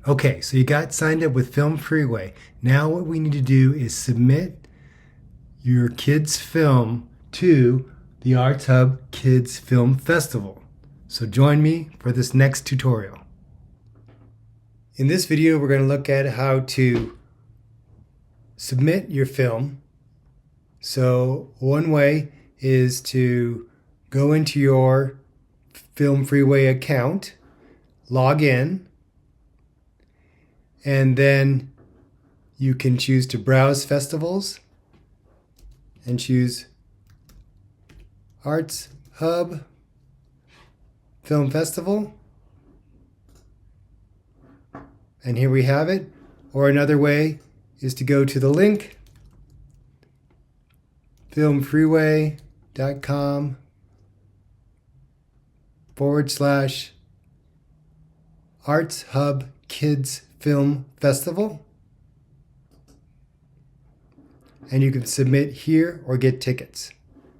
Okay, so you got signed up with Film Freeway. Now what we need to do is submit your kids' film to the Arts Hub Kids Film Festival. So join me for this next tutorial. In this video, we're going to look at how to submit your film. So one way is to go into your Film Freeway account, log in, and then you can choose to browse festivals and choose Arts Hub Film Festival. And here we have it. Or another way is to go to the link filmfreeway.com/Arts Hub Kids Film Festival. And you can submit here or get tickets.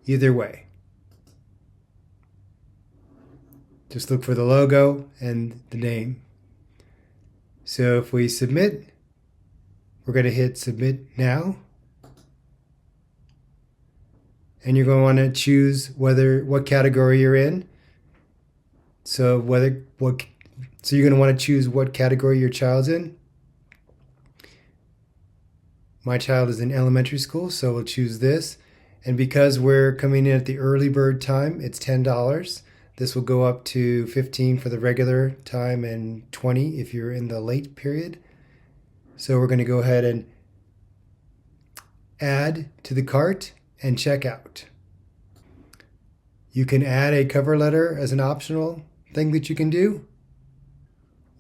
Either way. Just look for the logo and the name. So if we submit, we're going to hit submit now. And you're going to want to choose what category you're in. So you're going to want to choose what category your child's in. My child is in elementary school, so we'll choose this. And because we're coming in at the early bird time, it's $10. This will go up to $15 for the regular time and $20 if you're in the late period. So we're going to go ahead and add to the cart and check out. You can add a cover letter as an optional thing that you can do,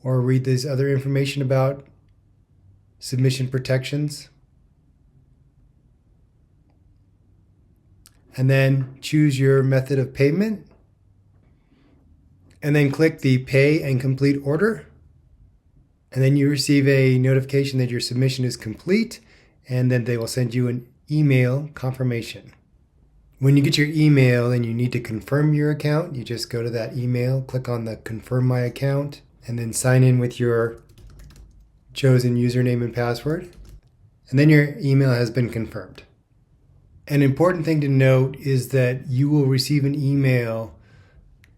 or read this other information about submission protections. And then choose your method of payment. And then click the Pay and Complete Order. And then you receive a notification that your submission is complete, and then they will send you an email confirmation. When you get your email and you need to confirm your account, you just go to that email, click on the Confirm My Account, and then sign in with your chosen username and password. And then your email has been confirmed. An important thing to note is that you will receive an email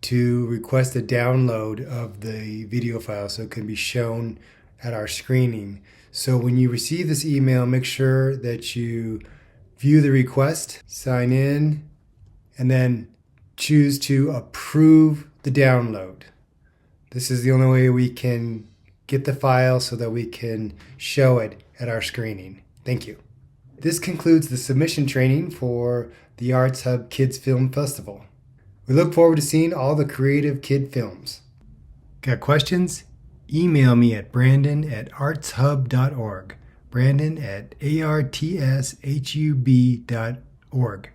to request a download of the video file so it can be shown at our screening. So when you receive this email, make sure that you view the request, sign in, and then choose to approve the download. This is the only way we can get the file so that we can show it at our screening. Thank you. This concludes the submission training for the Arts Hub Kids Film Festival. We look forward to seeing all the creative kid films. Got questions? Email me at brandon@artshub.org. Brandon@artshub.org.